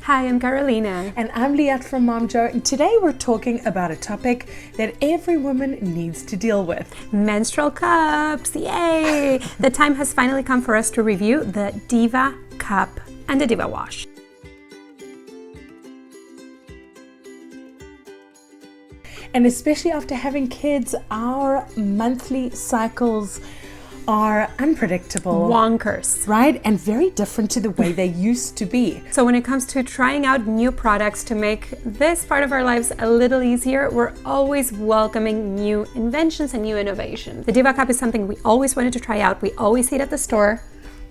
Hi, I'm Carolina. And I'm Liat from Mom Joe, and today we're talking about a topic that every woman needs to deal with. Menstrual cups, yay! The time has finally come for us to review the DivaCup and the Diva Wash. And especially after having kids, our monthly cycles are unpredictable. Wonkers. Right? And very different to the way they used to be. So when it comes to trying out new products to make this part of our lives a little easier, we're always welcoming new inventions and new innovations. The DivaCup is something we always wanted to try out. We always see it at the store.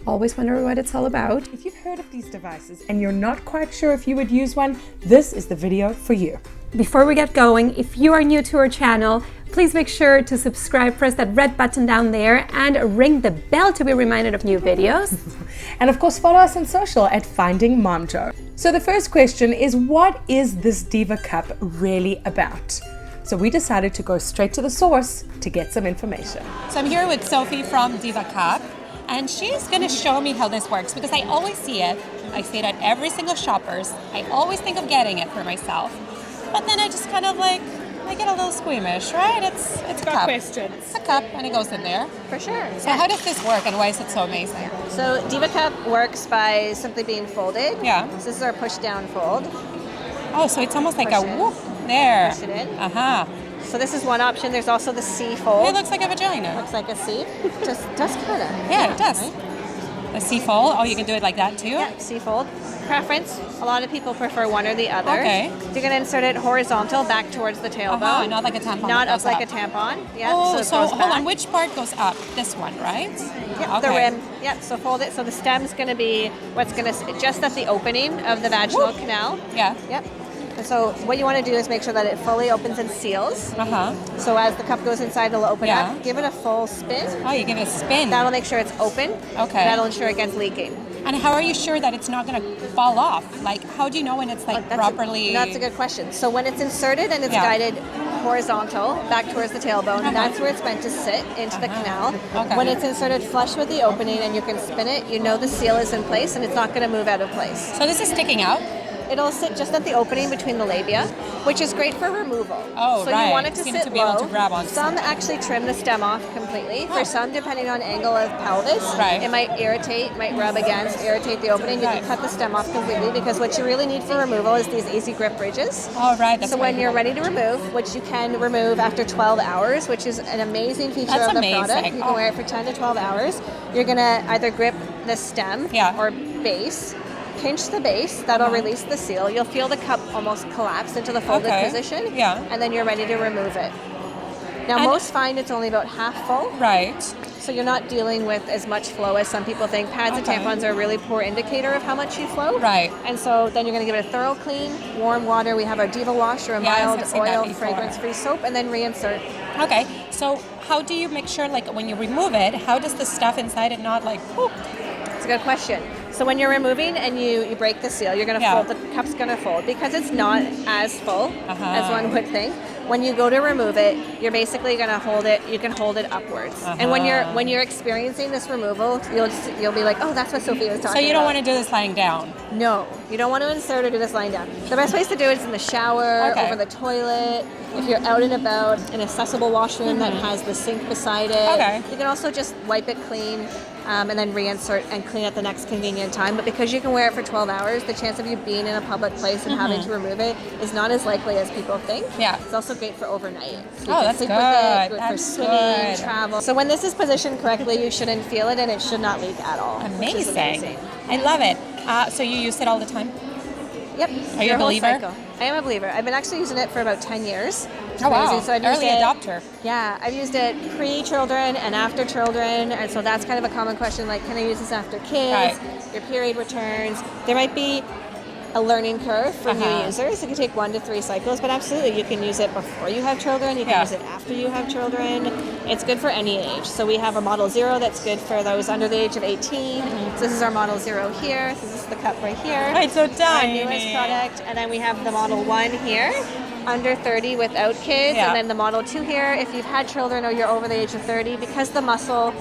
Always wonder what it's all about. If you've heard of these devices and you're not quite sure if you would use one, this is the video for you. Before we get going, if you are new to our channel, please make sure to subscribe, press that red button down there and ring the bell to be reminded of new videos. And of course, follow us on social at Finding Mom Joe. So the first question is, what is this DivaCup really about? So we decided to go straight to the source to get some information. So I'm here with Sophie from DivaCup, and she's going to show me how this works because I always see it. I see it at every single shoppers. I always think of getting it for myself. But then I just kind of I get a little squeamish, right? It's a cup. Questions. It's a cup and it goes in there. For sure. So how does this work and why is it so amazing? So DivaCup works by simply being folded. Yeah. So this is our push down fold. Oh, so it's almost like Push a it. whoop there. Push it in. Uh-huh. So this is one option. There's also the C fold. It looks like a vagina. Looks like a C. Just does kind of. Yeah, it does. Right? A C fold. Oh, you can do it like that too? Yeah, C fold. Preference. A lot of people prefer one or the other. Okay. You're going to insert it horizontal back towards the tailbone. Not like a tampon. Not that up goes like a tampon. Yeah. Oh, it so goes hold back. on. Which part goes up? This one, right? Yep, the rim. Yep, so fold it. So the stem's going to be what's going to sit just at the opening of the vaginal canal. Yeah. Yep. And so what you want to do is make sure that it fully opens and seals. Uh-huh. So as the cup goes inside, it'll open Yeah. up. Give it a full spin. Oh, you give it a spin. That'll make sure it's open. Okay. That'll ensure against leaking. And how are you sure that it's not going to fall off? Like, how do you know when it's properly? That's a good question. So when it's inserted and it's Yeah. guided horizontal back towards the tailbone, that's where it's meant to sit into the canal. Okay. When it's inserted flush with the opening and you can spin it, you know the seal is in place and it's not going to move out of place. So this is sticking out? It'll sit just at the opening between the labia, which is great for removal. Oh, so right. you want it to So you need sit to be able low. to grab onto Some something. actually trim the stem off completely. For some, depending on angle of pelvis, Right. it might irritate, might rub against, irritate the opening. You Right. can cut the stem off completely because what you really need for removal is these easy grip bridges. Oh, right. That's So why when you're ready to remove, which you can remove after 12 hours, which is an amazing feature That's of the amazing. product. You can Oh. wear it for 10 to 12 hours. You're going to either grip the stem or base. Pinch the base, that'll release the seal. You'll feel the cup almost collapse into the folded position. Yeah. And then you're ready to remove it. Now, And most find it's only about half full. Right. So you're not dealing with as much flow as some people think. Pads and tampons are a really poor indicator of how much you flow. Right. And so then you're going to give it a thorough clean, warm water. We have our Diva Wash or a mild I've seen that oil, before. fragrance-free soap, and then reinsert. Okay. So how do you make sure, like, when you remove it, how does the stuff inside it not, like, whoop? It's a good question. So when you're removing and you break the seal, you're going to fold, the cup's going to fold because it's not as full as one would think. When you go to remove it, you're basically going to hold it, you can hold it upwards. And when you're experiencing this removal, you'll be like, oh, that's what Sophie was talking about. So you don't want to do this lying down? No, you don't want to insert or do this lying down. The best place to do it is in the shower, over the toilet, if you're out and about, an accessible washroom that has the sink beside it. Okay. You can also just wipe it clean and then reinsert and clean at the next convenient time. But because you can wear it for 12 hours, the chance of you being in a public place and having to remove it is not as likely as people think. Yeah. It's also great for overnight. So Oh, you can that's sleep good. with it, for That's swimming, good. travel. So when this is positioned correctly, you shouldn't feel it and it should not leak at all. Which is amazing. I love it. So you use it all the time? Yep. Are you a believer? I am a believer. I've been actually using it for about 10 years. Oh, wow. So I've used Early adopter. Yeah, I've used it pre-children and after children, and so that's kind of a common question, like, can I use this after kids? Right. Your period returns. There might be a learning curve for new users. It can take 1 to 3 cycles, but absolutely you can use it before you have children. You can use it after you have children. It's good for any age. So we have a Model 0 that's good for those under the age of 18. So this is our Model 0 here. So this is the cup right here. It's so tiny. Our newest product. And then we have the Model 1 here, under 30 without kids. And then the Model 2 here, if you've had children or you're over the age of 30, because the muscle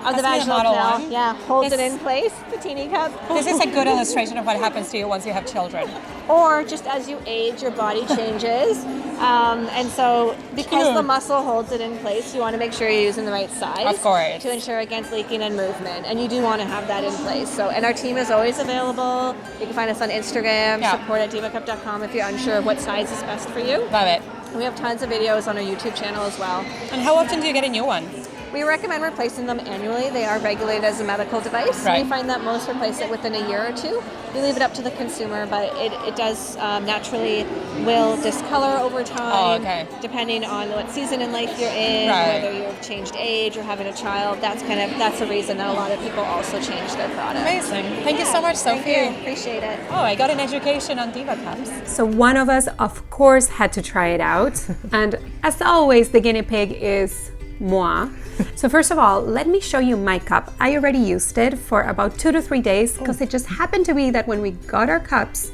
of the That's the vaginal model canal. one? Yeah, holds it This- in place, the teeny cup. This is a good illustration of what happens to you once you have children. Or just as you age, your body changes. And so because Cute. the muscle holds it in place, you want to make sure you're using the right size. Of course. To ensure against leaking and movement. And you do want to have that in place. So, and our team is always available. You can find us on Instagram, Yeah. support@divacup.com if you're unsure of what size is best for you. Love it. We have tons of videos on our YouTube channel as well. And how often do you get a new one? We recommend replacing them annually. They are regulated as a medical device. Right. We find that most replace it within a year or two. We leave it up to the consumer, but it does naturally will discolor over time, Oh, okay. depending on what season in life you're in, Right. whether you've changed age or having a child. That's the reason that a lot of people also change their product. Amazing. Thank you so much, Thank Sophie. you. Appreciate it. Oh, I got an education on DivaCups. So one of us, of course, had to try it out. And as always, the guinea pig is moi. So first of all, let me show you my cup. I already used it for about 2 to 3 days because it just happened to be that when we got our cups,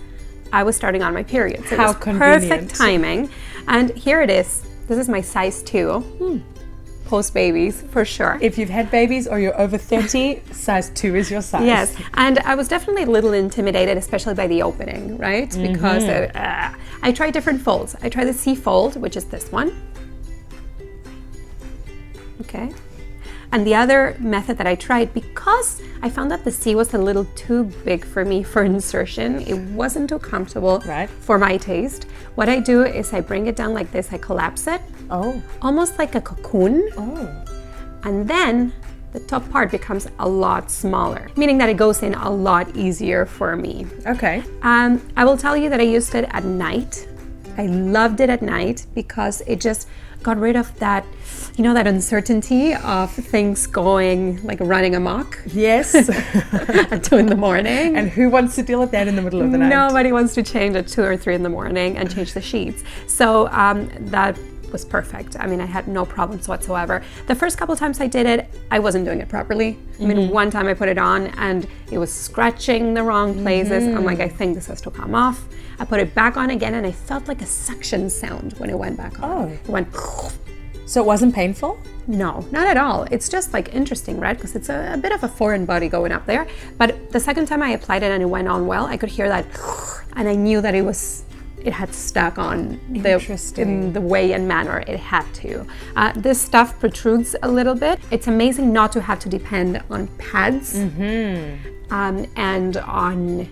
I was starting on my period. So How it was convenient. perfect timing. And here it is. This is my size 2. Post babies, for sure. If you've had babies or you're over 30, size 2 is your size. Yes, and I was definitely a little intimidated, especially by the opening, right? Because I tried different folds. I tried the C fold, which is this one. Okay. And the other method that I tried, because I found that the C was a little too big for me for insertion, it wasn't too comfortable Right. for my taste. What I do is I bring it down like this, I collapse it, Oh. almost like a cocoon. Oh. And then the top part becomes a lot smaller, meaning that it goes in a lot easier for me. Okay. I will tell you that I used it at night. I loved it at night because it just got rid of that, that uncertainty of things going, like running amok Yes. at 2 in the morning. And who wants to deal with that in the middle of the night? Nobody wants to change at 2 or 3 in the morning and change the sheets. So that was perfect. I mean, I had no problems whatsoever. The first couple times I did it, I wasn't doing it properly. I mean, one time I put it on and it was scratching the wrong places. I'm like, I think this has to come off. I put it back on again and I felt like a suction sound when it went back on. Oh. It went, So it wasn't painful? no, not at all. It's just like interesting, right? Because it's a bit of a foreign body going up there. But the second time I applied it and it went on well, I could hear that and I knew that it had stuck on in the way and manner it had to. This stuff protrudes a little bit. It's amazing not to have to depend on pads and on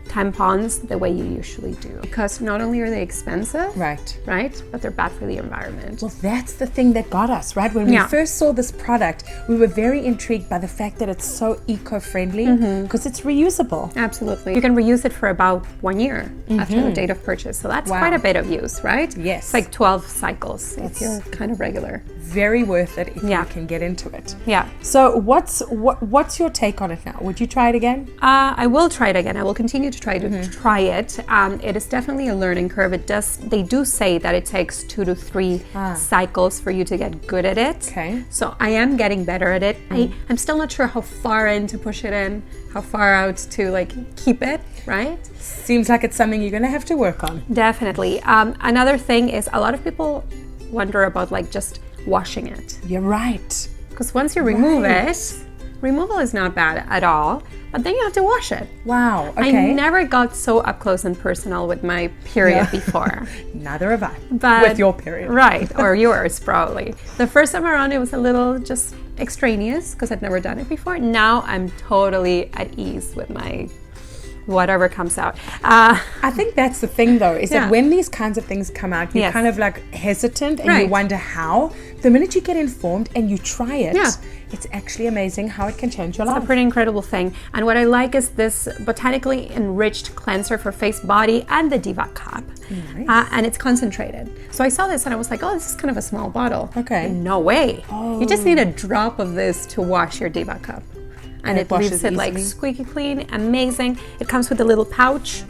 tampons the way you usually do. Because not only are they expensive, right, but they're bad for the environment. Well, that's the thing that got us, right? When we first saw this product, we were very intrigued by the fact that it's so eco-friendly because it's reusable. Absolutely. You can reuse it for about 1 year after the date of purchase. So that's quite a bit of use, right? Yes. It's like 12 cycles if you're kind of regular. Very worth it if you can get into it. Yeah. So what's your take on it now? Would you try it again? I will try it again. I will continue to try it. It is definitely a learning curve. They do say that it takes 2 to 3 cycles for you to get good at it. Okay. So I am getting better at it. I'm still not sure how far in to push it in, how far out to like keep it, right? Seems like it's something you're gonna have to work on. Definitely. Another thing is a lot of people wonder about like just washing it. You're right. Because once you remove it, removal is not bad at all, but then you have to wash it. Wow, okay. I never got so up close and personal with my period before. Neither have I. But, with your period. Right, or yours probably. The first time around it was a little just extraneous because I'd never done it before. Now I'm totally at ease with my whatever comes out. I think that's the thing though, is that when these kinds of things come out, you're kind of like hesitant and you wonder how. The minute you get informed and you try it, it's actually amazing how it can change your life. It's a pretty incredible thing. And what I like is this botanically enriched cleanser for face, body, and the DivaCup. Nice. And it's concentrated. So I saw this and I was like, oh, this is kind of a small bottle. Okay. No way. You just need a drop of this to wash your DivaCup. And it leaves it like squeaky clean, amazing. It comes with a little pouch.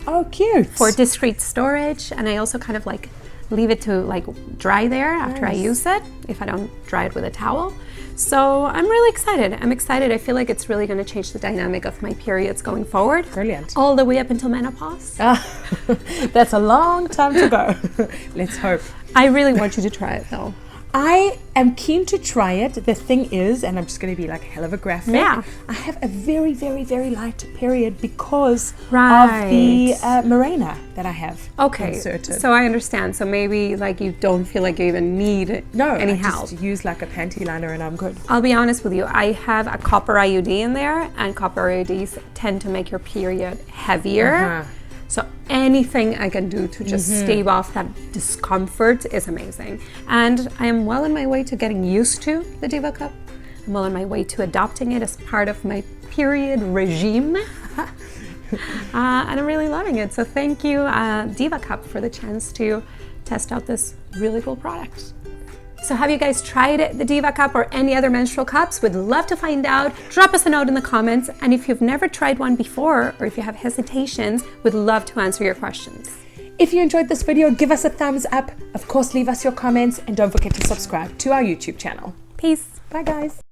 Oh, cute. For discreet storage. And I also kind of like leave it to like dry there after I use it, if I don't dry it with a towel. So I'm really excited. I'm excited. I feel like it's really going to change the dynamic of my periods going forward. Brilliant. All the way up until menopause. That's a long time to go. Let's hope. I really want you to try it though. I am keen to try it. The thing is, and I'm just going to be like hell of a graphic, Yeah. I have a very, very, very light period because Right. of the Mirena that I have Okay, inserted. so I understand. So maybe like you don't feel like you even need any I help. just use like a panty liner and I'm good. I'll be honest with you, I have a copper IUD in there, and copper IUDs tend to make your period heavier. Uh-huh. So anything I can do to just stave off that discomfort is amazing. And I am well on my way to getting used to the DivaCup. I'm well on my way to adopting it as part of my period regime. And I'm really loving it. So thank you, DivaCup, for the chance to test out this really cool product. So have you guys tried the DivaCup or any other menstrual cups? We'd love to find out. Drop us a note in the comments. And if you've never tried one before, or if you have hesitations, we'd love to answer your questions. If you enjoyed this video, give us a thumbs up. Of course, leave us your comments and don't forget to subscribe to our YouTube channel. Peace. Bye guys.